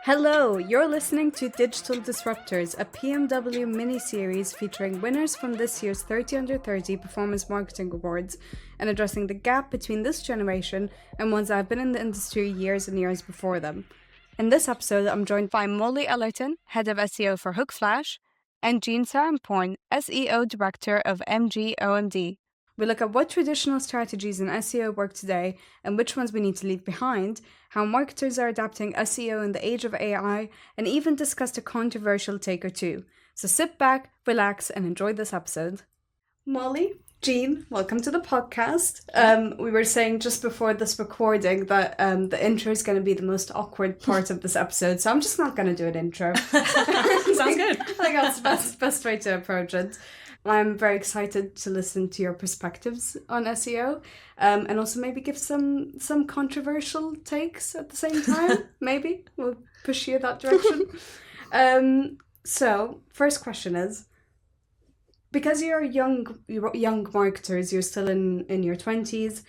Hello, you're listening to Digital Disruptors, a PMW mini-series featuring winners from this year's 30 Under 30 Performance Marketing Awards and addressing the gap between this generation and ones that have been in the industry years and years before them. In this episode, I'm joined by Mollie Ellerton, Head of SEO for Hookflash, and Jean Sarunporn, SEO Director of MG OMD. We look at what traditional strategies in SEO work today and which ones we need to leave behind, how marketers are adapting SEO in the age of AI, and even discussed a controversial take or two. So sit back, relax, and enjoy this episode. Mollie, Jean, welcome to the podcast. We were saying just before this recording that the intro is going to be the most awkward part of this episode, so I'm just not going to do an intro. Sounds good. I think that's the best way to approach it. I'm very excited to listen to your perspectives on SEO, and also maybe give some controversial takes at the same time. Maybe we'll push you that direction. So first question is, because you're young marketers, you're still in your 20s,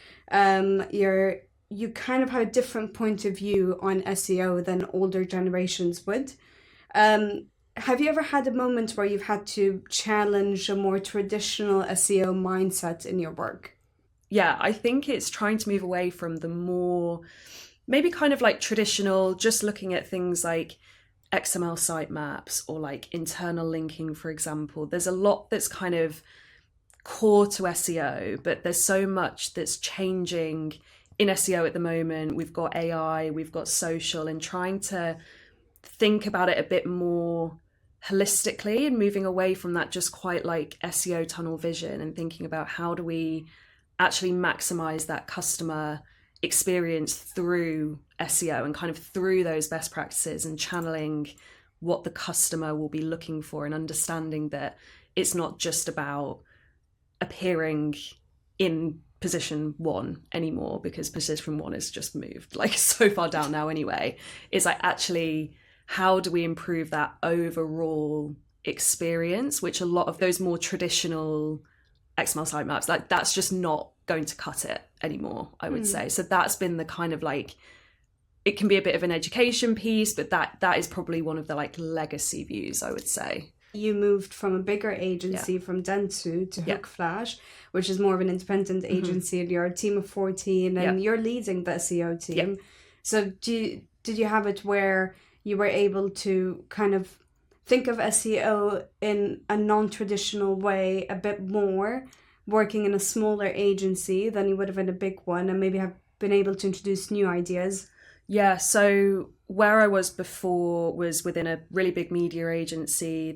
you kind of have a different point of view on SEO than older generations would. Have you ever had a moment where you've had to challenge a more traditional SEO mindset in your work? Yeah, I think it's trying to move away from the more, maybe kind of like traditional, just looking at things like XML sitemaps or like internal linking, for example. There's a lot that's kind of core to SEO, but there's so much that's changing in SEO at the moment. We've got AI, we've got social, and trying to think about it a bit more holistically and moving away from that just quite like SEO tunnel vision and thinking about how do we actually maximize that customer experience through SEO and kind of through those best practices and channeling what the customer will be looking for and understanding that it's not just about appearing in position 1 anymore, because position 1 is just moved like so far down now anyway. It's like, actually, how do we improve that overall experience, which a lot of those more traditional XML sitemaps, like that's just not going to cut it anymore, I would say. So that's been the kind of like, it can be a bit of an education piece, but that is probably one of the like legacy views, I would say. You moved from a bigger agency, from Dentsu to Hookflash, which is more of an independent agency, and you're a team of 14 and you're leading the SEO team. So did you have it where you were able to kind of think of SEO in a non-traditional way a bit more, working in a smaller agency than you would have in a big one, and maybe have been able to introduce new ideas? Yeah, so where I was before was within a really big media agency.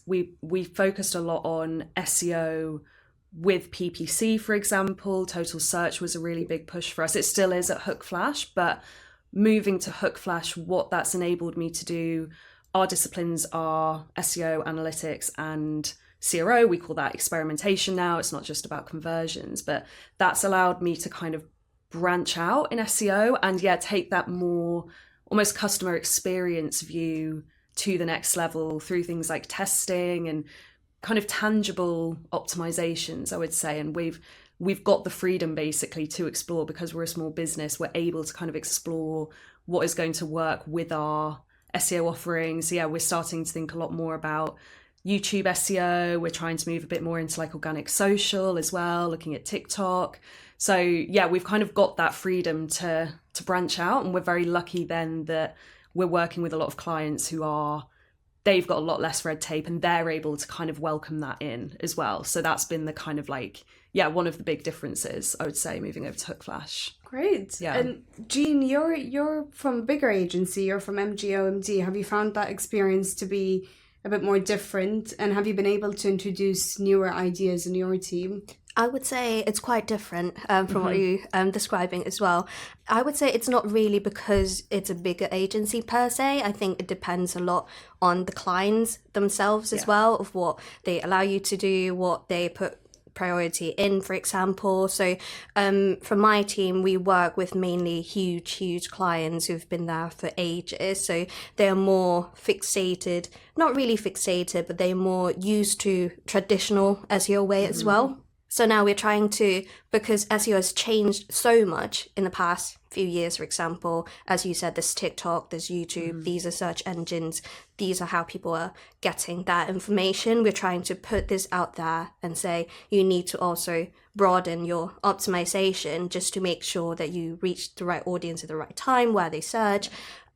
We focused a lot on SEO with PPC, for example. Total search was a really big push for us. It still is at Hookflash, but moving to Hookflash, what that's enabled me to do, our disciplines are SEO, analytics, and CRO. We call that experimentation now. It's not just about conversions, but that's allowed me to kind of branch out in SEO and take that more almost customer experience view to the next level through things like testing and kind of tangible optimizations, I would say. And we've got the freedom basically to explore, because we're a small business. We're able to kind of explore what is going to work with our SEO offerings. We're starting to think a lot more about YouTube SEO. We're trying to move a bit more into like organic social as well, looking at TikTok. So we've kind of got that freedom to branch out, and we're very lucky then that we're working with a lot of clients they've got a lot less red tape and they're able to kind of welcome that in as well. So that's been the kind of like, one of the big differences, I would say, moving over to Hookflash. Great. Yeah. And Jean, you're from a bigger agency, you're from MG OMD. Have you found that experience to be a bit more different, and have you been able to introduce newer ideas in your team? I would say it's quite different from what you're describing as well. I would say it's not really because it's a bigger agency per se. I think it depends a lot on the clients themselves as well, of what they allow you to do, what they put priority in, for example. So for my team, we work with mainly huge clients who've been there for ages. So they're more fixated, not really fixated, but they're more used to traditional SEO way as well. So now we're trying to, because SEO has changed so much in the past few years, for example, as you said, there's TikTok, there's YouTube, these are search engines, these are how people are getting that information. We're trying to put this out there and say you need to also broaden your optimization just to make sure that you reach the right audience at the right time where they search.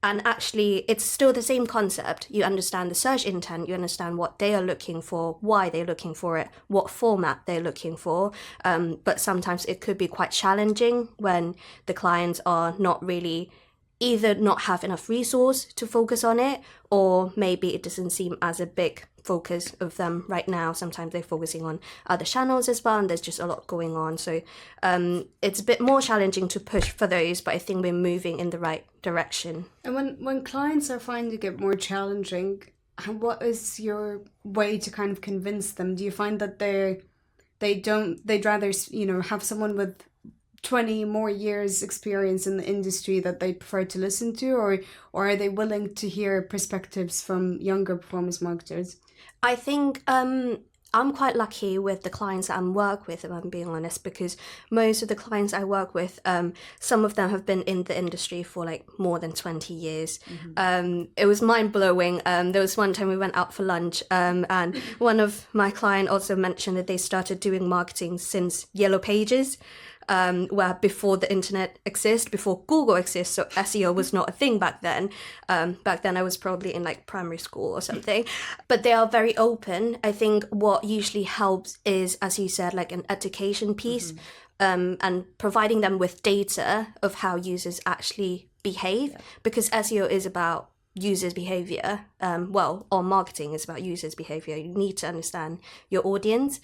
And actually, it's still the same concept. You understand the search intent, you understand what they are looking for, why they're looking for it, what format they're looking for. But sometimes it could be quite challenging when the clients are not really either not have enough resource to focus on it, or maybe it doesn't seem as a big focus of them right now. Sometimes they're focusing on other channels as well, and there's just a lot going on. So it's a bit more challenging to push for those, but I think we're moving in the right direction. And when clients are finding it more challenging, what is your way to kind of convince them? Do you find that they'd rather, you know, have someone with 20 more years experience in the industry that they prefer to listen to, or are they willing to hear perspectives from younger performance marketers? I think I'm quite lucky with the clients that I work with, if I'm being honest, because most of the clients I work with, some of them have been in the industry for like more than 20 years. It was mind-blowing. There was one time we went out for lunch, and one of my clients also mentioned that they started doing marketing since Yellow Pages. Where before the internet exists, before Google exists, so SEO was not a thing back then. Back then I was probably in like primary school or something. But they are very open. I think what usually helps is, as you said, like an education piece, and providing them with data of how users actually behave, because SEO is about users' behavior, or marketing is about users' behavior. You need to understand your audience,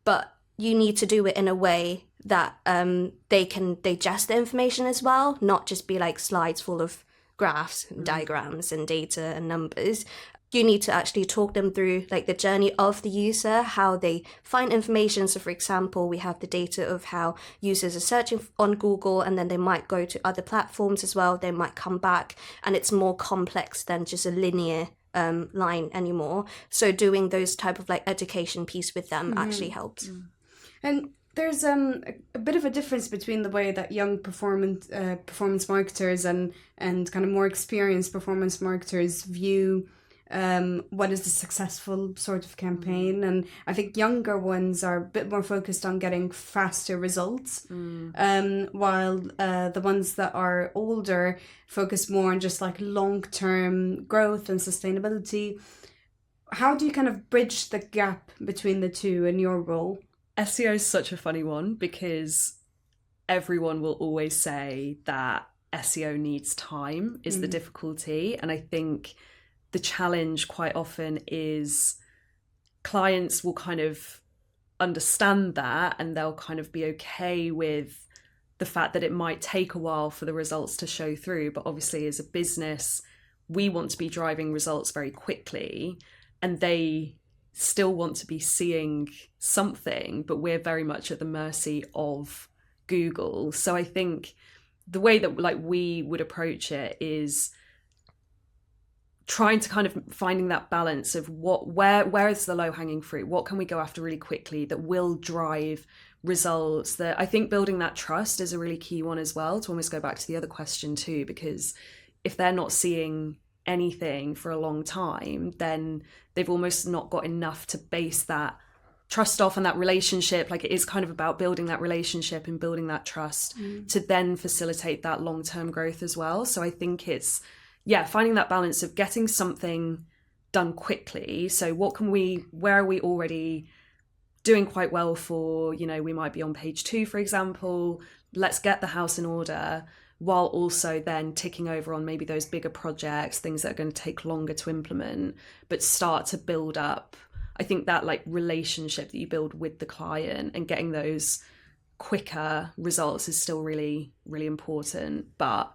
but you need to do it in a way that they can digest the information as well, not just be like slides full of graphs and diagrams and data and numbers. You need to actually talk them through like the journey of the user, how they find information. So for example, we have the data of how users are searching on Google, and then they might go to other platforms as well. They might come back, and it's more complex than just a linear line anymore. So doing those type of like education piece with them actually helps. And there's a bit of a difference between the way that young performance marketers and kind of more experienced performance marketers view what is the successful sort of campaign. And I think younger ones are a bit more focused on getting faster results, while the ones that are older focus more on just like long-term growth and sustainability. How do you kind of bridge the gap between the two in your role? SEO is such a funny one because everyone will always say that SEO needs time is the difficulty. And I think the challenge quite often is clients will kind of understand that, and they'll kind of be okay with the fact that it might take a while for the results to show through. But obviously as a business, we want to be driving results very quickly, and they still want to be seeing something, but we're very much at the mercy of Google. So I think the way that like we would approach it is trying to kind of finding that balance of where is the low-hanging fruit, what can we go after really quickly that will drive results. That I think building that trust is a really key one as well, to almost go back to the other question too, because if they're not seeing anything for a long time, then they've almost not got enough to base that trust off, and that relationship, like it is kind of about building that relationship and building that trust to then facilitate that long-term growth as well. So I think it's finding that balance of getting something done quickly. So where are we already doing quite well for, you know, we might be on page 2, for example, let's get the house in order, while also then ticking over on maybe those bigger projects, things that are going to take longer to implement, but start to build up. I think that like relationship that you build with the client and getting those quicker results is still really, really important. But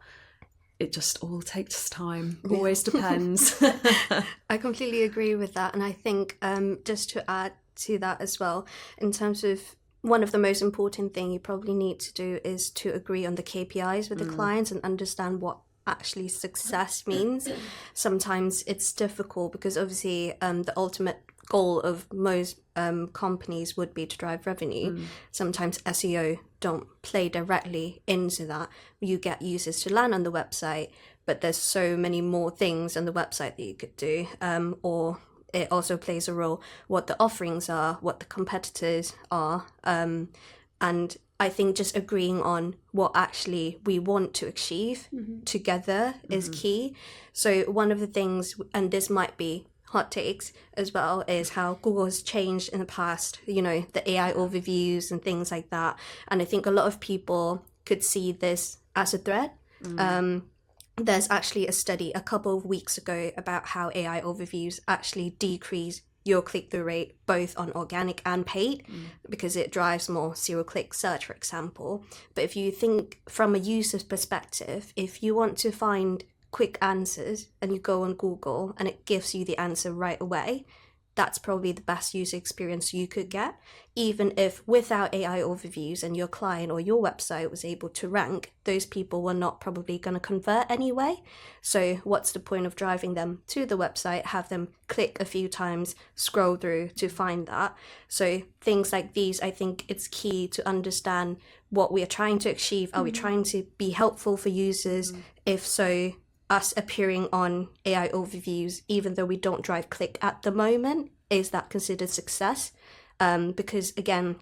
it just all takes time, always depends. I completely agree with that. And I think just to add to that as well, in terms of one of the most important thing you probably need to do is to agree on the KPIs with the clients and understand what actually success means. Sometimes it's difficult because obviously the ultimate goal of most companies would be to drive revenue, sometimes SEO don't play directly into that. You get users to land on the website, but there's so many more things on the website that you could do, or it also plays a role what the offerings are, what the competitors are, and I think just agreeing on what actually we want to achieve together is key. So one of the things, and this might be hot takes as well, is how Google has changed in the past, the AI overviews and things like that. And I think a lot of people could see this as a threat. There's actually a study a couple of weeks ago about how AI overviews actually decrease your click-through rate, both on organic and paid, because it drives more zero-click search, for example. But if you think from a user's perspective, if you want to find quick answers and you go on Google and it gives you the answer right away, that's probably the best user experience you could get, even if without AI overviews and your client or your website was able to rank, those people were not probably going to convert anyway. So what's the point of driving them to the website, have them click a few times, scroll through to find that? So things like these, I think it's key to understand what we are trying to achieve. Are we trying to be helpful for users? If so, us appearing on AI overviews, even though we don't drive click at the moment, is that considered success? Because again,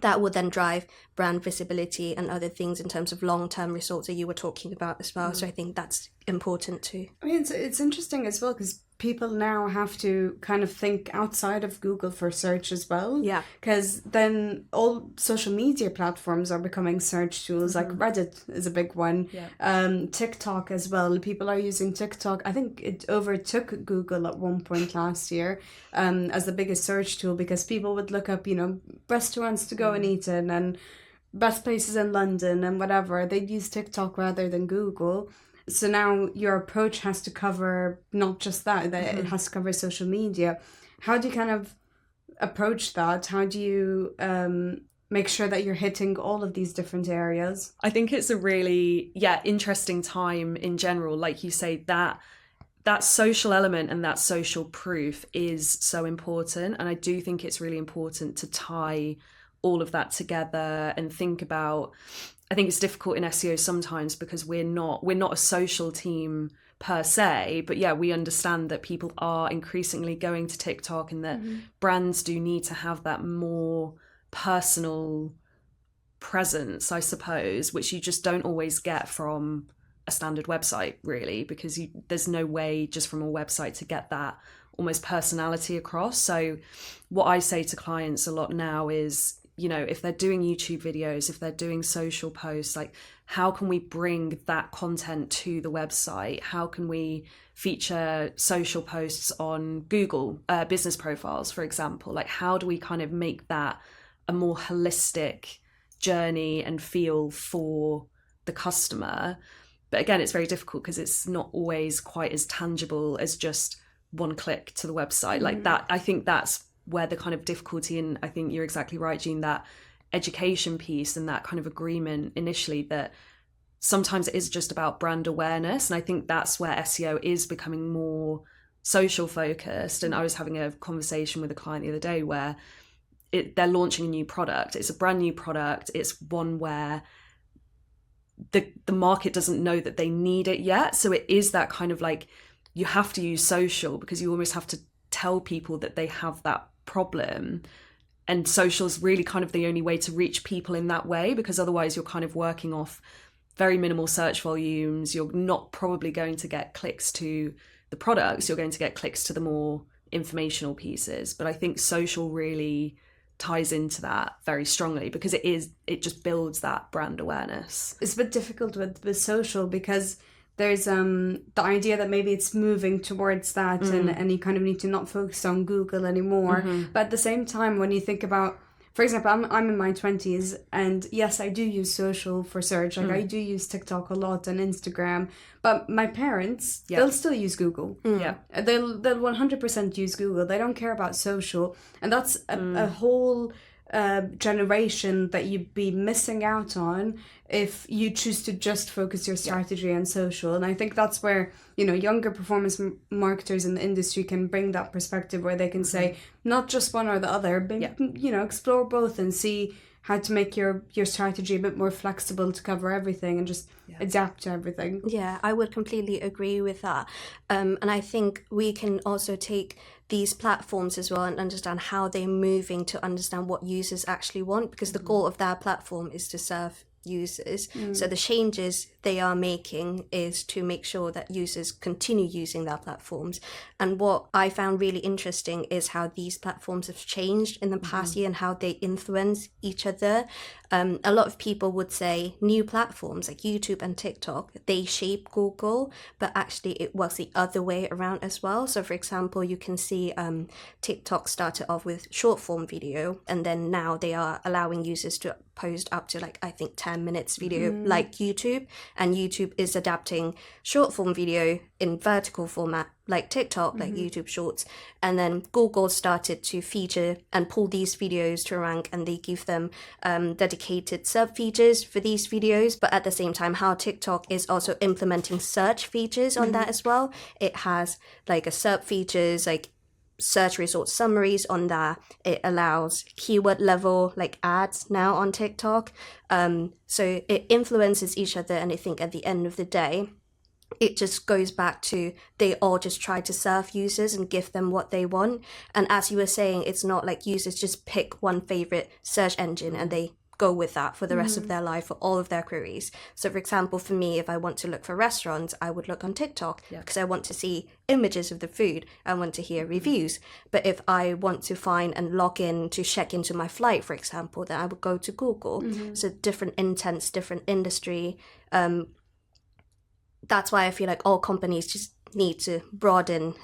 that would then drive brand visibility and other things in terms of long-term results that you were talking about as well. So I think that's important too. I mean, it's interesting as well, because people now have to kind of think outside of Google for search as well. Yeah. Because then all social media platforms are becoming search tools, like Reddit is a big one. Yeah. TikTok as well. People are using TikTok. I think it overtook Google at one point last year as the biggest search tool, because people would look up, restaurants to go and eat in and best places in London and whatever. They'd use TikTok rather than Google. So now your approach has to cover not just that it has to cover social media. How do you kind of approach that? How do you make sure that you're hitting all of these different areas? I think it's a really, interesting time in general. Like you say, that social element and that social proof is so important. And I do think it's really important to tie all of that together and think about, I think it's difficult in SEO sometimes because we're not a social team per se, but we understand that people are increasingly going to TikTok and that brands do need to have that more personal presence, I suppose, which you just don't always get from a standard website, really, because there's no way just from a website to get that almost personality across. So what I say to clients a lot now is, if they're doing YouTube videos, if they're doing social posts, like how can we bring that content to the website? How can we feature social posts on Google business profiles, for example? Like how do we kind of make that a more holistic journey and feel for the customer? But again, it's very difficult because it's not always quite as tangible as just one click to the website. Like that, I think that's where the kind of difficulty, and I think you're exactly right, Jean, that education piece and that kind of agreement initially that sometimes it is just about brand awareness. And I think that's where SEO is becoming more social focused. And I was having a conversation with a client the other day where they're launching a new product. It's a brand new product. It's one where the market doesn't know that they need it yet. So it is that kind of like, you have to use social because you almost have to tell people that they have that problem, and social is really kind of the only way to reach people in that way, because otherwise you're kind of working off very minimal search volumes. You're not probably going to get clicks to the products, you're going to get clicks to the more informational pieces. But I think social really ties into that very strongly because it just builds that brand awareness. It's a bit difficult with social because there's the idea that maybe it's moving towards that and you kind of need to not focus on Google anymore. But at the same time, when you think about, for example, I'm in my 20s and yes, I do use social for search. Like I do use TikTok a lot and Instagram, but my parents, they'll still use Google. They'll 100% use Google. They don't care about social. And that's a whole generation that you'd be missing out on if you choose to just focus your strategy on social. And I think that's where, you know, younger performance marketers in the industry can bring that perspective where they can say not just one or the other, but you know, explore both and see how to make your strategy a bit more flexible to cover everything and just adapt to everything. Yeah, I would completely agree with that. And I think we can also take these platforms as well and understand how they're moving to understand what users actually want, because the goal of their platform is to serve users. So the changes they are making is to make sure that users continue using their platforms. And what I found really interesting is how these platforms have changed in the past year and how they influence each other. A lot of people would say new platforms like YouTube and TikTok, they shape Google, but actually it works the other way around as well. So for example, you can see TikTok started off with short form video, and then now they are allowing users to post up to like, I think 10 minutes video like YouTube, and YouTube is adapting short form video in vertical format like TikTok, like YouTube Shorts. And then Google started to feature and pull these videos to rank, and they give them dedicated sub features for these videos. But at the same time, how TikTok is also implementing search features on that as well. It has like a sub features, like search result summaries on there. It allows keyword level like ads now on TikTok. So it influences each other, and I think at the end of the day, it just goes back to they all just try to serve users and give them what they want. And as you were saying, it's not like users just pick one favorite search engine and they go with that for the rest of their life for all of their queries. So for example, for me, if I want to look for restaurants, I would look on TikTok because I want to see images of the food. I want to hear reviews. But if I want to find and log in to check into my flight, for example, then I would go to Google. So different intents, different industry. That's why I feel like all companies just need to broaden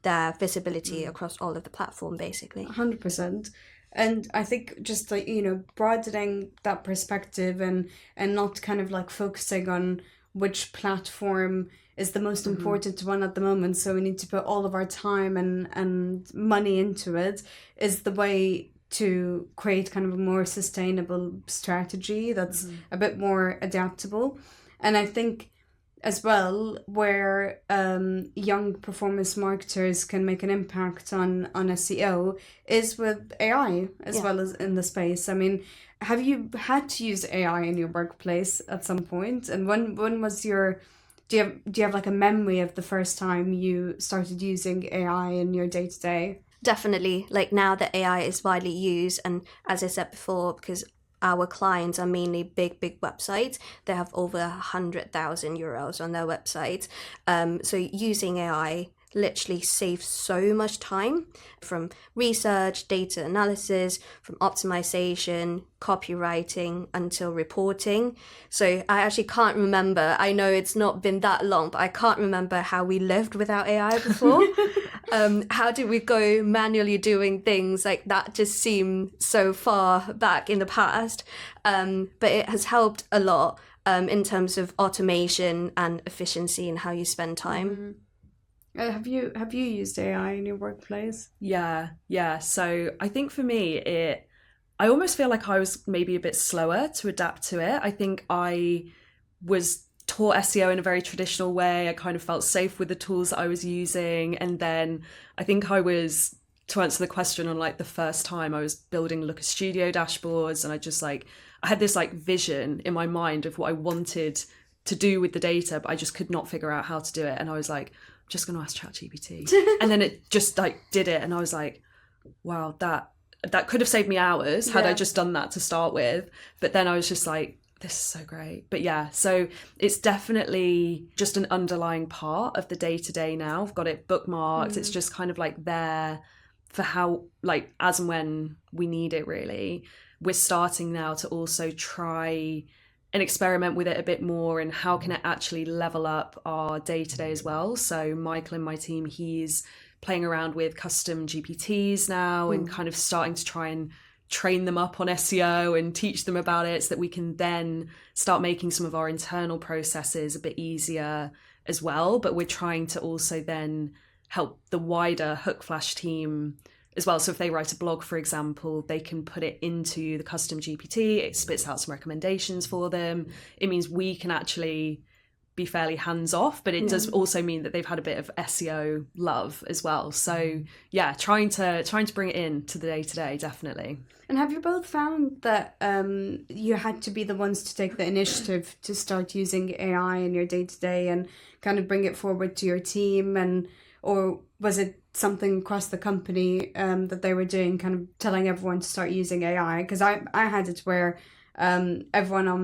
their visibility across all of the platform, basically. 100%. And I think just like, you know, broadening that perspective and not kind of like focusing on which platform is the most important one at the moment, so we need to put all of our time and money into it, is the way to create kind of a more sustainable strategy that's a bit more adaptable. And I think as well, where young performance marketers can make an impact on SEO is with AI as well as in the space. I mean, have you had to use AI in your workplace at some point? And when was your do you have like a memory of the first time you started using AI in your day-to-day? Definitely. Like now that AI is widely used, and as I said before, because our clients are mainly big websites. They have over 100,000 URLs on their website. So using AI literally saves so much time, from research, data analysis, from optimization, copywriting, until reporting. So I actually can't remember. I know it's not been that long, but I can't remember how we lived without AI before. How did we go manually doing things like that? Just seem so far back in the past. But it has helped a lot in terms of automation and efficiency and how you spend time. Have you used AI in your workplace? Yeah. So I think for me, I almost feel like I was maybe a bit slower to adapt to it. I think I was taught SEO in a very traditional way. I kind of felt safe with the tools that I was using. And then I think I was, to answer the question on like the first time, I was building Looker Studio dashboards, and I had this like vision in my mind of what I wanted to do with the data, but I just could not figure out how to do it. And I was like, just going to ask ChatGPT. And then it just like did it. And I was like, wow, that could have saved me hours had I just done that to start with. But then I was just like, this is so great. But yeah, so it's definitely just an underlying part of the day-to-day now. I've got it bookmarked. It's just kind of like there for how, like, as and when we need it, really. We're starting now to also try and experiment with it a bit more, and how can it actually level up our day-to-day as well. So Michael in my team, he's playing around with custom GPTs now and kind of starting to try and train them up on SEO and teach them about it, so that we can then start making some of our internal processes a bit easier as well. But we're trying to also then help the wider Hookflash team as well. So if they write a blog, for example, they can put it into the custom GPT, it spits out some recommendations for them. It means we can actually be fairly hands off, but it does also mean that they've had a bit of SEO love as well. So yeah, trying to bring it in to the day-to-day, definitely. And have you both found that you had to be the ones to take the initiative to start using AI in your day-to-day and kind of bring it forward to your team, and or was it something across the company that they were doing, kind of telling everyone to start using AI? Because I had it where everyone on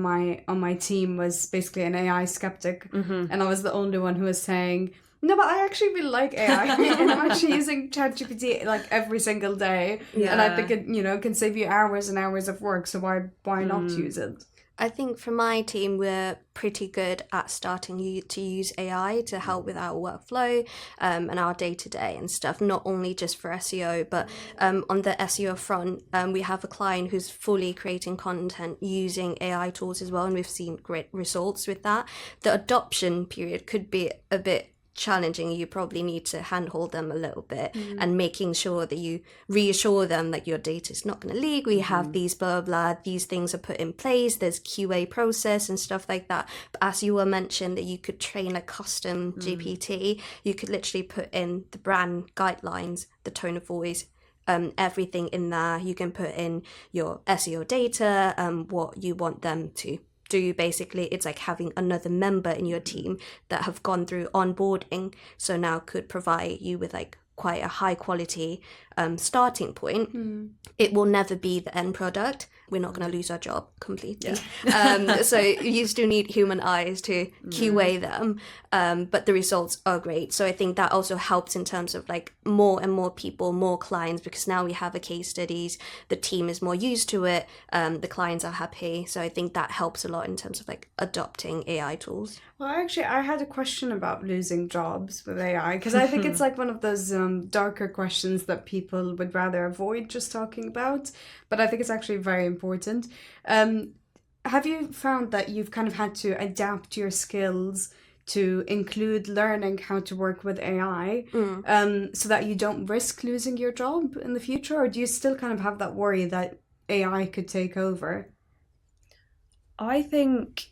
my team was basically an AI skeptic, and I was the only one who was saying, no, but I actually really like AI, and I'm actually using ChatGPT like every single day, and I think it can save you hours and hours of work. So why not use it? I think for my team, we're pretty good at starting to use AI to help with our workflow and our day-to-day and stuff, not only just for SEO, but on the SEO front, we have a client who's fully creating content using AI tools as well, and we've seen great results with that. The adoption period could be a bit challenging. You probably need to handhold them a little bit and making sure that you reassure them that your data is not going to leak. We have these blah, blah, these things are put in place. There's QA process and stuff like that. But as you were mentioned, that you could train a custom GPT, you could literally put in the brand guidelines, the tone of voice, everything in there. You can put in your SEO data, what you want them to do. Basically, it's like having another member in your team that have gone through onboarding, so now could provide you with like quite a high quality starting point. It will never be the end product. We're not going to lose our job completely. So you still need human eyes to QA them, but the results are great. So I think that also helps in terms of like more and more people, more clients, because now we have a case studies, the team is more used to it, the clients are happy. So I think that helps a lot in terms of like adopting AI tools. Well, actually, I had a question about losing jobs with AI, because I think it's like one of those darker questions that people would rather avoid just talking about, but I think it's actually very important. Have you found that you've kind of had to adapt your skills to include learning how to work with AI so that you don't risk losing your job in the future, or do you still kind of have that worry that AI could take over? I think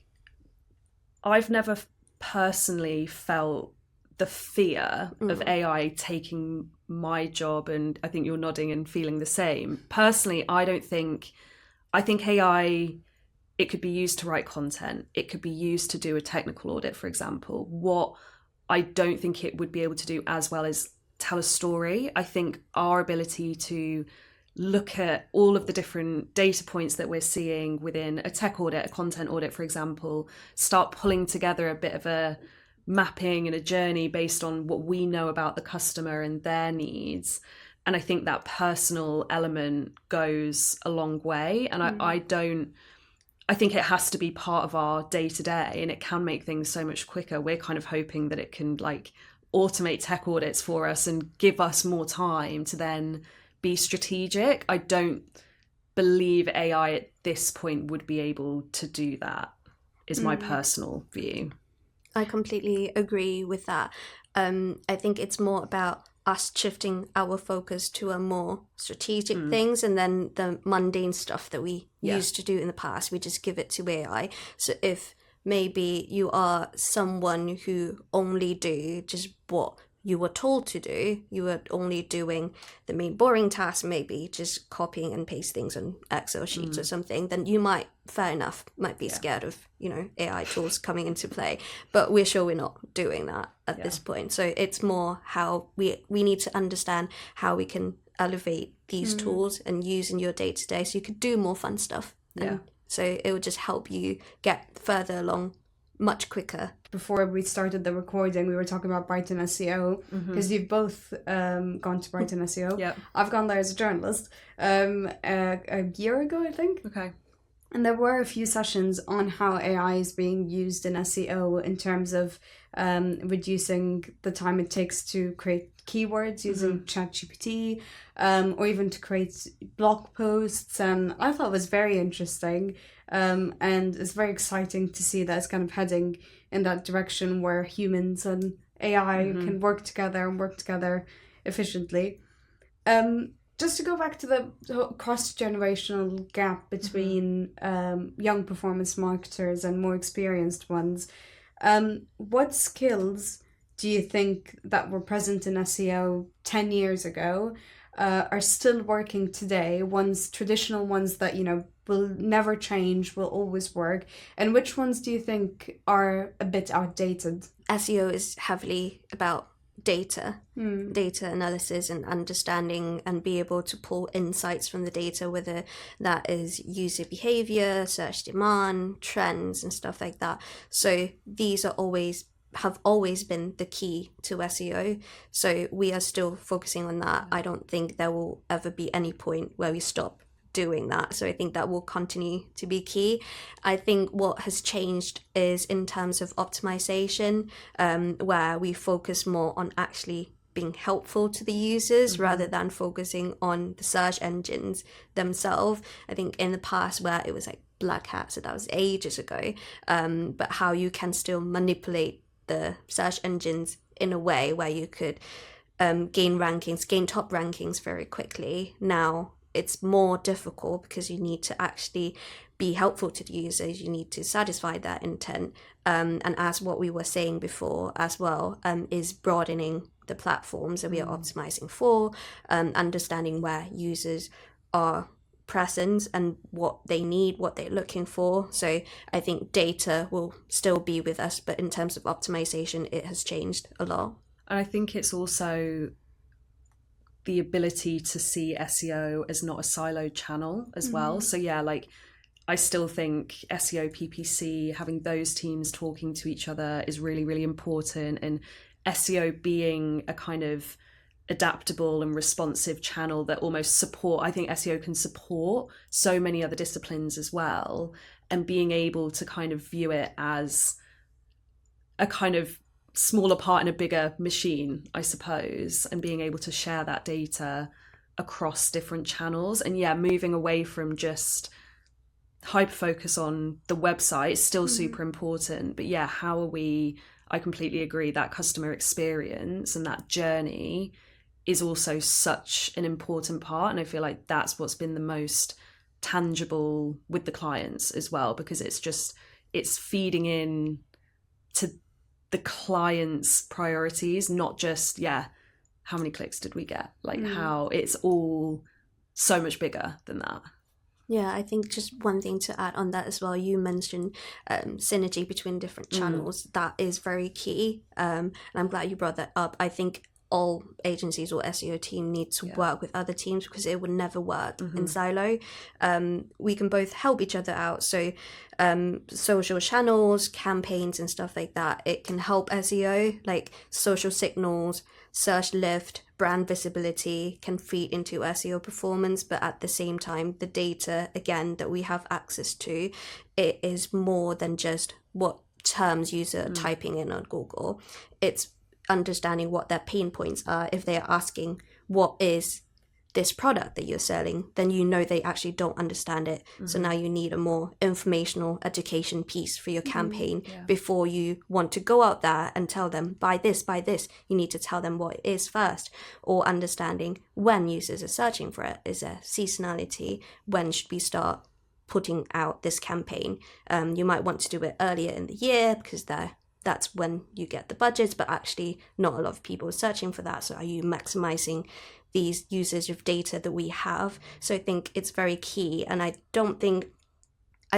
I've never personally felt the fear of AI taking my job, and I think you're nodding and feeling the same. Personally, I think AI, it could be used to write content. It could be used to do a technical audit, for example. What I don't think it would be able to do as well is tell a story. I think our ability to look at all of the different data points that we're seeing within a tech audit, a content audit, for example, start pulling together a bit of a mapping and a journey based on what we know about the customer and their needs. And I think that personal element goes a long way. And I think it has to be part of our day-to-day, and it can make things so much quicker. We're kind of hoping that it can like automate tech audits for us and give us more time to then be strategic. I don't believe AI at this point would be able to do that, is my personal view. I completely agree with that. I think it's more about us shifting our focus to a more strategic things, and then the mundane stuff that we used to do in the past, we just give it to AI. So if maybe you are someone who only do just what you were told to do, you were only doing the main boring task, maybe just copying and paste things on Excel sheets or something, then you might be scared of, AI tools coming into play. But we're sure we're not doing that at this point. So it's more how we need to understand how we can elevate these tools and use in your day-to-day so you could do more fun stuff. And so it will just help you get further along much quicker. Before we started the recording, we were talking about Brighton SEO, because you've both gone to Brighton SEO. Yep. I've gone there as a journalist a year ago, I think. Okay. And there were a few sessions on how AI is being used in SEO in terms of reducing the time it takes to create keywords using ChatGPT, or even to create blog posts. And I thought it was very interesting. And it's very exciting to see that it's kind of heading in that direction where humans and AI can work together efficiently. Just to go back to the cross-generational gap between young performance marketers and more experienced ones, what skills do you think that were present in SEO 10 years ago are still working today, traditional ones that, will never change, will always work, and which ones do you think are a bit outdated? SEO is heavily about data analysis and understanding, and be able to pull insights from the data, whether that is user behavior, search demand, trends, and stuff like that. So these have always been the key to SEO. So we are still focusing on that. I don't think there will ever be any point where we stop doing that. So I think that will continue to be key. I think what has changed is in terms of optimization, where we focus more on actually being helpful to the users rather than focusing on the search engines themselves. I think in the past where it was like black hat, so that was ages ago, but how you can still manipulate the search engines in a way where you could gain top rankings very quickly. Now it's more difficult because you need to actually be helpful to the users. You need to satisfy that intent. And as what we were saying before as well, is broadening the platforms that we are optimizing for, understanding where users are present and what they need, what they're looking for. So I think data will still be with us, but in terms of optimization, it has changed a lot. And I think it's also the ability to see SEO as not a siloed channel as well. So yeah, like I still think SEO, PPC, having those teams talking to each other is really, really important. And SEO being a kind of adaptable and responsive channel that almost I think SEO can support so many other disciplines as well. And being able to kind of view it as a kind of smaller part in a bigger machine, I suppose, and being able to share that data across different channels. And yeah, moving away from just hyper focus on the website is still super important, but yeah, I completely agree, that customer experience and that journey is also such an important part. And I feel like that's what's been the most tangible with the clients as well, because it's feeding in to the client's priorities, not just, how many clicks did we get? Like how it's all so much bigger than that. Yeah, I think just one thing to add on that as well, you mentioned synergy between different channels. That is very key. And I'm glad you brought that up. I think all agencies or SEO team need to work with other teams, because it would never work in silo. We can both help each other out. So social channels, campaigns and stuff like that, it can help SEO, like social signals, search lift, brand visibility can feed into SEO performance. But at the same time, the data, again, that we have access to, it is more than just what terms users are typing in on Google. It's understanding what their pain points are. If they are asking, what is this product that you're selling, then they actually don't understand it. So now you need a more informational education piece for your campaign. Before you want to go out there and tell them, buy this, you need to tell them what it is first. Or understanding when users are searching for it. Is there seasonality? When should we start putting out this campaign? You might want to do it earlier in the year because that's when you get the budgets, but actually not a lot of people are searching for that. So are you maximizing these usage of data that we have? So I think it's very key. And I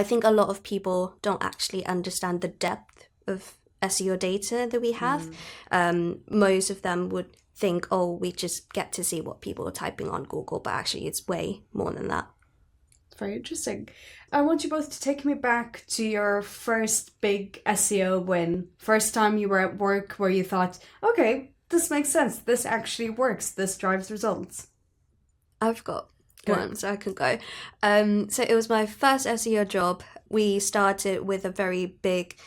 think a lot of people don't actually understand the depth of SEO data that we have. Most of them would think, we just get to see what people are typing on Google, but actually it's way more than that. Very interesting. I want you both to take me back to your first big SEO win. First time you were at work where you thought, okay, this makes sense. This actually works. This drives results. I've got one, so I can go. So it was my first SEO job. We started with a very big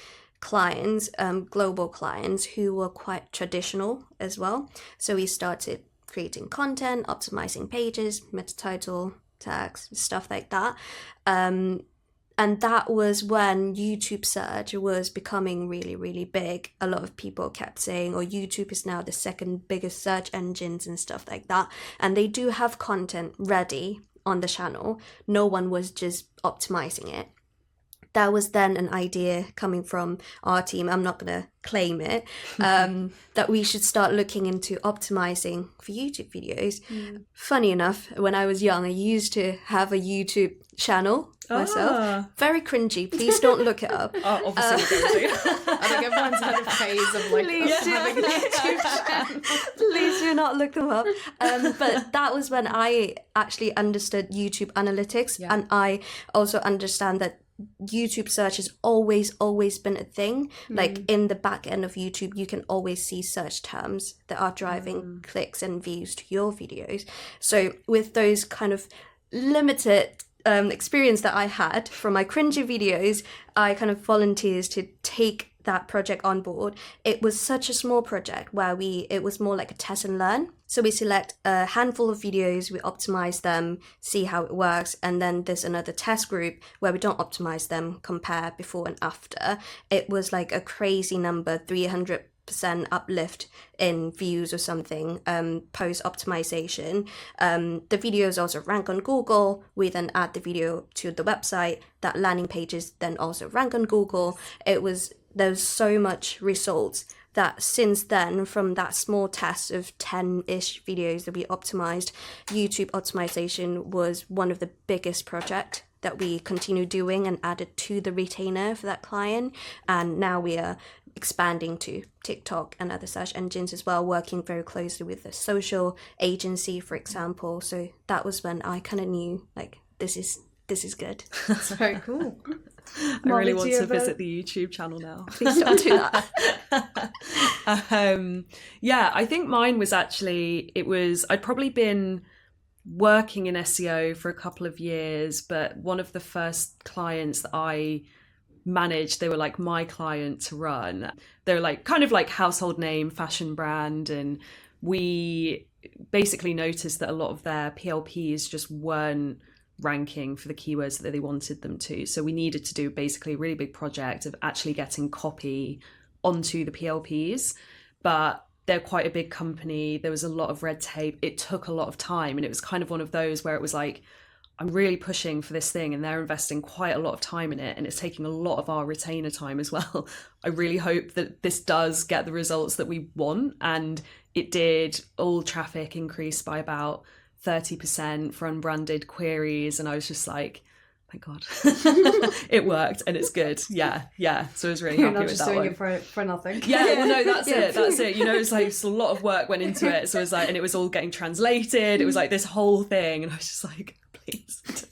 clients, global clients who were quite traditional as well. So we started creating content, optimizing pages, meta title, tags, stuff like that. And that was when YouTube search was becoming really, really big. A lot of people kept saying, oh, YouTube is now the second biggest search engines and stuff like that. And they do have content ready on the channel. No one was just optimizing it. That was then an idea coming from our team. I'm not going to claim it, that we should start looking into optimizing for YouTube videos. Funny enough, when I was young, I used to have a YouTube channel myself. Very cringy. Please don't look it up. Obviously, I think everyone's had a phase of like having a YouTube channel. Please do not look them up. But that was when I actually understood YouTube analytics, and I also understand that YouTube search has always been a thing. Like in the back end of YouTube, you can always see search terms that are driving clicks and views to your videos. So with those kind of limited experience that I had from my cringy videos, I kind of volunteered to take that project on board. It was such a small project where it was more like a test and learn. So we select a handful of videos, we optimize them, see how it works, and then there's another test group where we don't optimize them, compare before and after. It was like a crazy number, 300% uplift in views or something post optimization. The videos also rank on Google. We then add the video to the website. That landing pages then also rank on Google. There's so much results that since then, from that small test of 10-ish videos that we optimized, YouTube optimization was one of the biggest projects that we continue doing and added to the retainer for that client. And now we are expanding to TikTok and other search engines as well, working very closely with the social agency, for example. So that was when I kind of knew, like, this is good. That's very cool. I really want to visit the YouTube channel now. Please don't do that. I think mine was actually, I'd probably been working in SEO for a couple of years, but one of the first clients that I managed, they were like my client to run. They were like kind of like household name fashion brand, and we basically noticed that a lot of their PLPs just weren't ranking for the keywords that they wanted them to. So we needed to do basically a really big project of actually getting copy onto the PLPs. But they're quite a big company. There was a lot of red tape. It took a lot of time. And it was kind of one of those where it was like, I'm really pushing for this thing and they're investing quite a lot of time in it. And it's taking a lot of our retainer time as well. I really hope that this does get the results that we want. And it did. All traffic increased by about 30% for unbranded queries, and I was just like, thank God. It worked and it's good. Yeah. So I was really happy with that one. You're not just doing it for nothing. Yeah, well, no, that's it. You know, it's like a lot of work went into it. So it was like, and it was all getting translated. It was like this whole thing, and I was just like, please.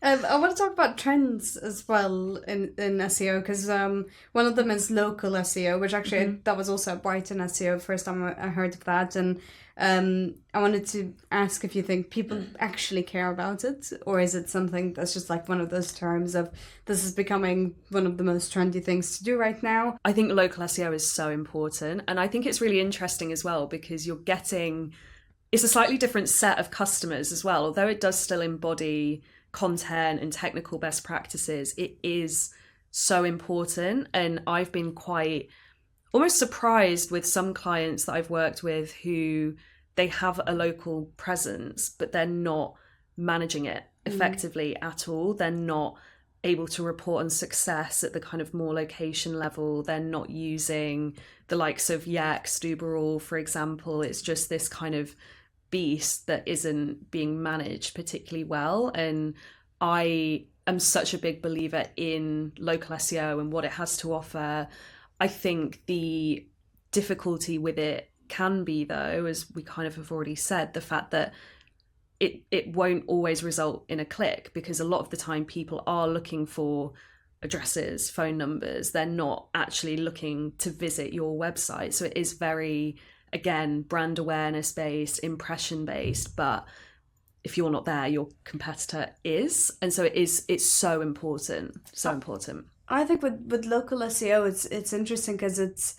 I want to talk about trends as well in SEO, because one of them is local SEO, which actually that was also Brighton SEO, first time I heard of that. And I wanted to ask if you think people actually care about it, or is it something that's just like one of those terms of this is becoming one of the most trendy things to do right now? I think local SEO is so important, and I think it's really interesting as well because it's a slightly different set of customers as well. Although it does still embody content and technical best practices, it is so important. And I've been quite almost surprised with some clients that I've worked with who they have a local presence, but they're not managing it effectively at all. They're not able to report on success at the kind of more location level. They're not using the likes of Yext, Uberall, for example. It's just this kind of beast that isn't being managed particularly well. And I am such a big believer in local SEO and what it has to offer. I think the difficulty with it can be, though, as we kind of have already said, the fact that it won't always result in a click, because a lot of the time people are looking for addresses, phone numbers. They're not actually looking to visit your website. So it is very, again, brand awareness based, impression based, but if you're not there, your competitor is. And so it's so important, so important. I think with local SEO, it's interesting because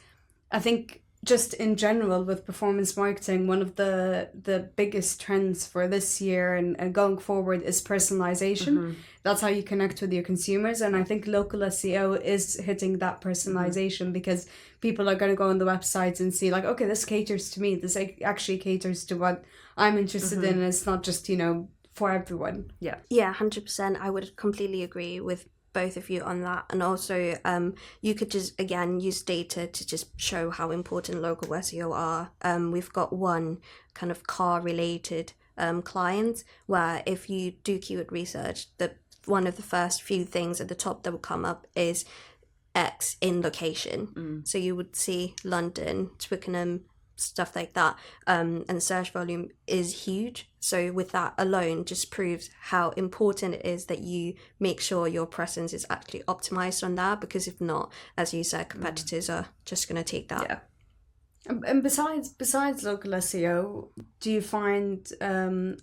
I think just in general with performance marketing, one of the biggest trends for this year and going forward is personalization. That's how you connect with your consumers, and I think local SEO is hitting that personalization because people are going to go on the websites and see like, okay, this caters to me, this actually caters to what I'm interested in, and it's not just, you know, for everyone. Yeah, 100%. I would completely agree with both of you on that. And also you could just again use data to just show how important local SEO are. We've got one kind of car related client where if you do keyword research, one of the first few things at the top that will come up is X in location. So you would see London, Twickenham, stuff like that, and the search volume is huge. So with that alone just proves how important it is that you make sure your presence is actually optimized on that, because if not, as you said, competitors are just going to take that. And besides local SEO, do you find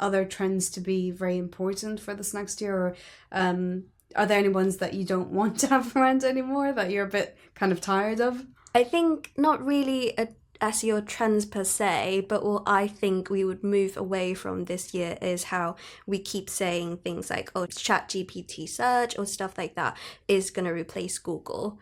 other trends to be very important for this next year, or are there any ones that you don't want to have around anymore that you're a bit kind of tired of? I think not really a SEO trends per se, but what I think we would move away from this year is how we keep saying things like, oh, ChatGPT search or stuff like that is going to replace Google.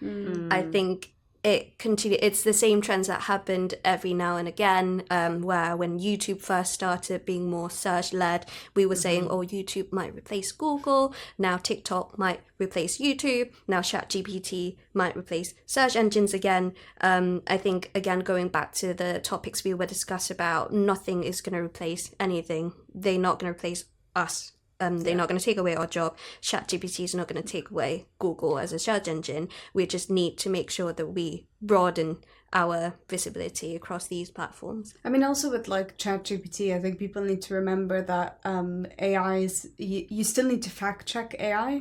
I think it's the same trends that happened every now and again, where when YouTube first started being more search led, we were saying, oh, YouTube might replace Google, now TikTok might replace YouTube, now ChatGPT might replace search engines again. I think again, going back to the topics we were discussing about, nothing is going to replace anything. They're not going to replace us. They're not going to take away our job. ChatGPT is not going to take away Google as a search engine. We just need to make sure that we broaden our visibility across these platforms. I mean, also with like ChatGPT, I think people need to remember that AI is, you still need to fact check AI.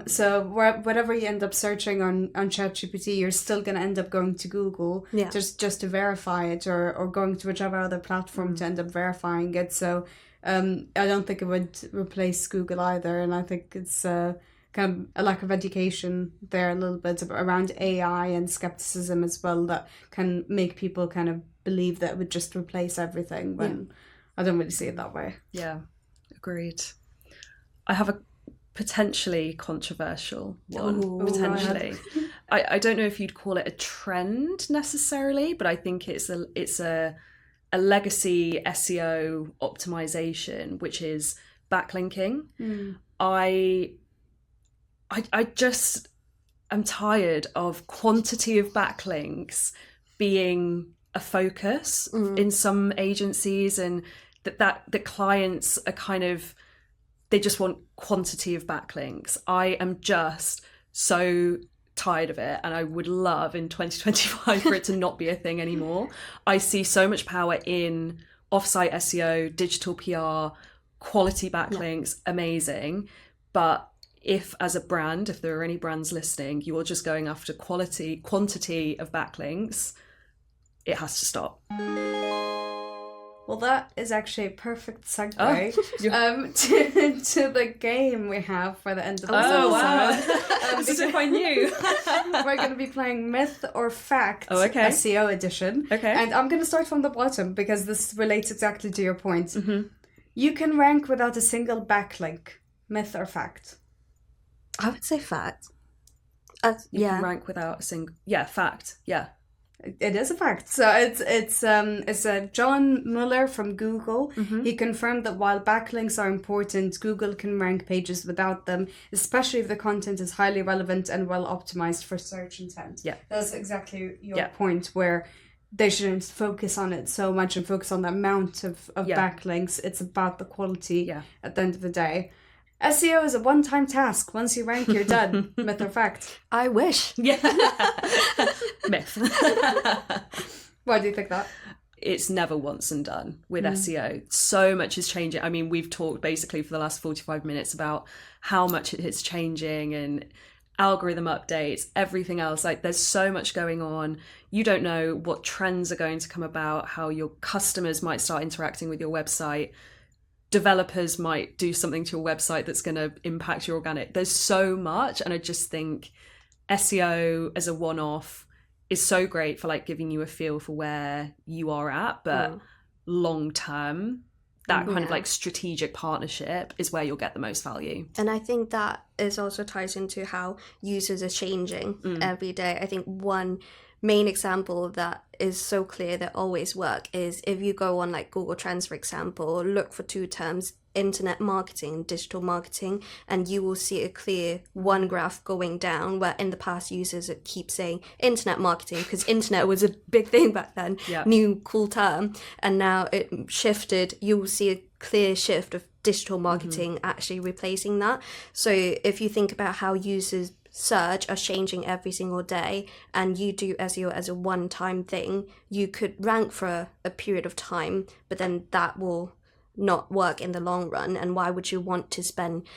So whatever you end up searching on ChatGPT, you're still going to end up going to Google just to verify it, or going to whichever other platform to end up verifying it. So I don't think it would replace Google either, and I think it's kind of a lack of education there a little bit around AI and skepticism as well that can make people kind of believe that it would just replace everything when I don't really see it that way. Yeah, agreed. I have a potentially controversial one. Potentially. I don't know if you'd call it a trend necessarily, but I think it's a legacy SEO optimization, which is backlinking. I just am tired of quantity of backlinks being a focus in some agencies, and that the clients are kind of, they just want quantity of backlinks. I am just so tired of it, and I would love in 2025 for it to not be a thing anymore. I see so much power in offsite SEO, digital PR, quality backlinks, amazing. But if as a brand, if there are any brands listening, you are just going after quantity of backlinks, it has to stop. Well, that is actually a perfect segue to the game we have for the end of the episode. Oh, wow. As if I knew. We're going to be playing Myth or Fact, SEO edition. Okay. And I'm going to start from the bottom because this relates exactly to your point. You can rank without a single backlink. Myth or fact? I would say fact. You can rank without a single... Yeah, fact. Yeah. It is a fact. So it's John Mueller from Google. He confirmed that while backlinks are important, Google can rank pages without them, especially if the content is highly relevant and well optimized for search intent. Yeah, that's exactly your point, where they shouldn't focus on it so much and focus on the amount of backlinks. It's about the quality at the end of the day. SEO is a one-time task. Once you rank, you're done. Myth or fact? I wish. Yeah. Myth. Why do you think that? It's never once and done with SEO. So much is changing. I mean, we've talked basically for the last 45 minutes about how much it's changing and algorithm updates, everything else. Like, there's so much going on. You don't know what trends are going to come about, how your customers might start interacting with your website. Developers might do something to your website that's going to impact your organic. There's so much, and I just think SEO as a one-off is so great for like giving you a feel for where you are at, but long term, that kind of like strategic partnership is where you'll get the most value. And I think that is also ties into how users are changing every day. I think one main example that is so clear that always work is if you go on like Google Trends, for example, look for two terms, internet marketing and digital marketing, and you will see a clear one graph going down, where in the past users keep saying internet marketing because internet was a big thing back then, new cool term, and now it shifted. You will see a clear shift of digital marketing actually replacing that. So if you think about how users search are changing every single day, and you do SEO as a one-time thing, you could rank for a period of time, but then that will not work in the long run. And why would you want to spend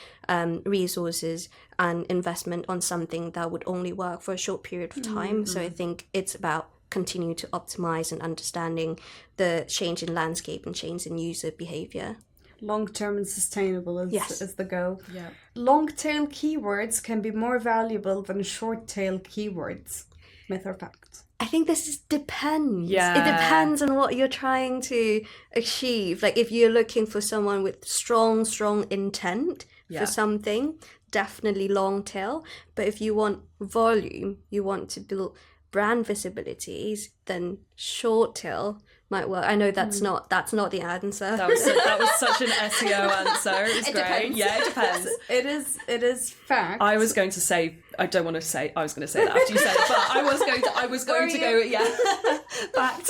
resources and investment on something that would only work for a short period of time? So I think it's about continue to optimize and understanding the change in landscape and change in user behavior. Long-term and sustainable is the goal. Yeah. Long-tail keywords can be more valuable than short-tail keywords. Myth or fact? I think this depends. Yeah. It depends on what you're trying to achieve. Like if you're looking for someone with strong intent for something, definitely long tail. But if you want volume, you want to build brand visibilities, then short tail might work. I know that's not the answer. That was such an SEO answer. It was great. Depends. Yeah, it depends. It is fact. I was going to say I was going to say that after you said it, but I was going to go fact.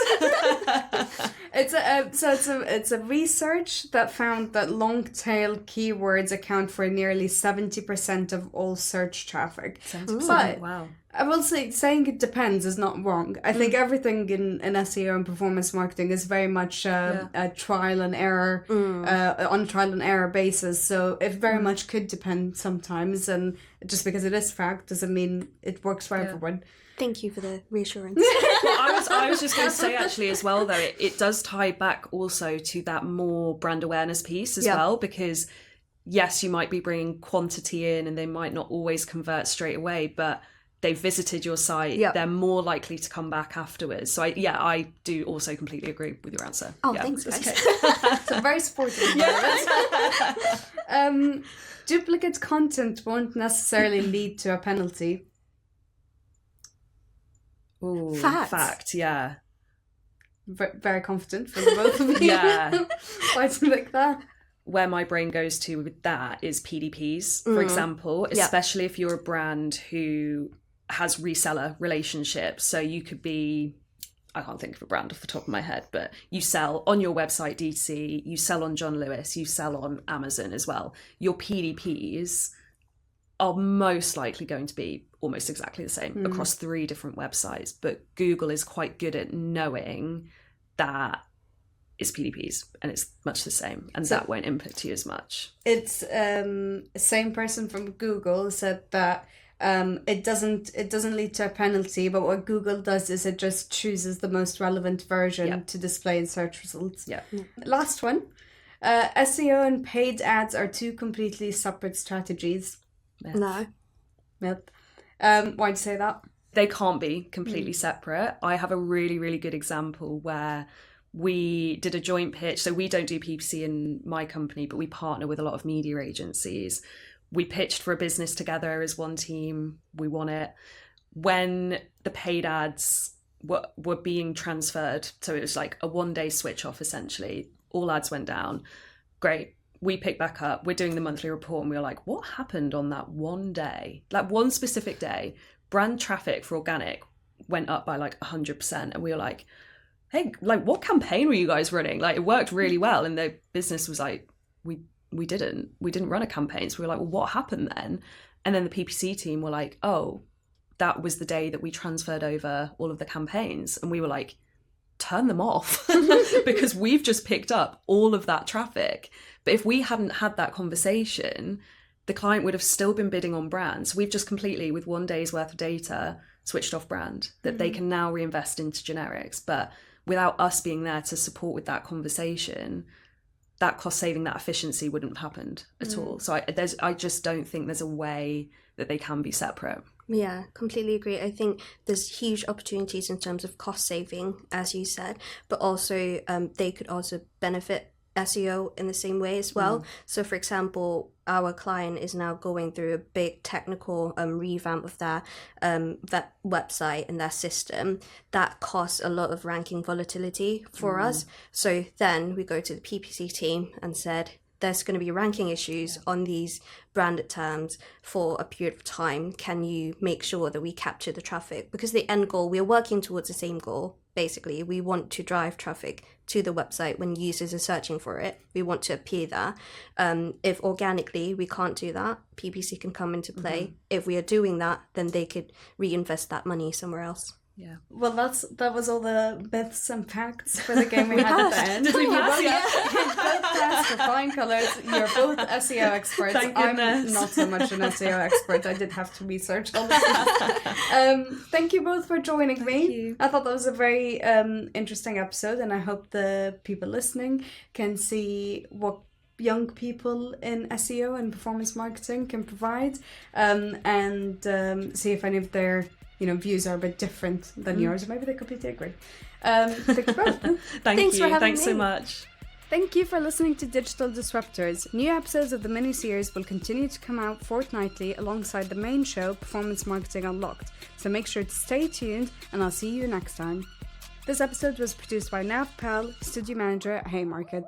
It's a research that found that long tail keywords account for nearly 70% of all search traffic. But wow. I will say saying it depends is not wrong. I think everything in SEO and performance marketing is very much a trial and error, on trial and error basis. So it very much could depend sometimes, and just because it is fact doesn't mean it works for everyone. Thank you for the reassurance. Well, I was just going to say actually as well though, it does tie back also to that more brand awareness piece as well, because yes, you might be bringing quantity in and they might not always convert straight away, but they've visited your site, they're more likely to come back afterwards. So I do also completely agree with your answer. Oh, thanks guys. So very supportive. Duplicate content won't necessarily lead to a penalty. Ooh, fact, yeah. Very confident for the both of you. Yeah. Why do you like that? Where my brain goes to with that is PDPs, for example, especially if you're a brand who has reseller relationships. So you could be, I can't think of a brand off the top of my head, but you sell on your website D2C, you sell on John Lewis, you sell on Amazon as well. Your PDPs are most likely going to be almost exactly the same across 3 different websites. But Google is quite good at knowing that it's PDPs and it's much the same, and that won't impact you as much. It's same person from Google said that it doesn't lead to a penalty, but what Google does is it just chooses the most relevant version to display in search results. Last one. SEO and paid ads are 2 completely separate strategies. No. Yep. Why'd you say that? They can't be completely separate. I have a really, really good example where we did a joint pitch. So we don't do PPC in my company, but we partner with a lot of media agencies. We pitched for a business together as one team. We won it. When the paid ads were being transferred, so it was like a 1-day switch off essentially. All ads went down. Great. We picked back up. We're doing the monthly report and we were like, what happened on that one day? Like one specific day, brand traffic for organic went up by like 100%. And we were like, hey, like what campaign were you guys running? Like it worked really well. And the business was like, we didn't run a campaign. So we were like, well, what happened then? And then the PPC team were like, oh, that was the day that we transferred over all of the campaigns. And we were like, turn them off because we've just picked up all of that traffic. But if we hadn't had that conversation, the client would have still been bidding on brands. We've just completely, with 1 day's worth of data, switched off brand that they can now reinvest into generics. But without us being there to support with that conversation, that cost saving, that efficiency wouldn't have happened at all. So I just don't think there's a way that they can be separate. Yeah, completely agree. I think there's huge opportunities in terms of cost saving, as you said, but also they could also benefit SEO in the same way as well. So, for example, our client is now going through a big technical revamp of their that website and their system that costs a lot of ranking volatility for us. So then we go to the PPC team and said, there's going to be ranking issues on these branded terms for a period of time. Can you make sure that we capture the traffic? Because the end goal, we're working towards the same goal. Basically, we want to drive traffic to the website when users are searching for it. We want to appear there. If organically we can't do that, PPC can come into play. If we are doing that, then they could reinvest that money somewhere else. Yeah. Well, that was all the myths and facts for the game we had at the end. Did we pass? Yeah. Both passed for flying colours. You're both SEO experts. Thank I'm goodness. not so much an SEO expert. I did have to research all this. Thank you both for joining me. you. I thought that was a very interesting episode, and I hope the people listening can see what young people in SEO and performance marketing can provide, and see if any of their views are a bit different than yours, or maybe they completely agree. Thank you both. Thanks for having Thanks so me. much. Thank you for listening to Digital Disruptors. New episodes of the mini-series will continue to come out fortnightly alongside the main show, Performance Marketing Unlocked. So make sure to stay tuned, and I'll see you next time. This episode was produced by Nav Pal, Studio Manager at Haymarket.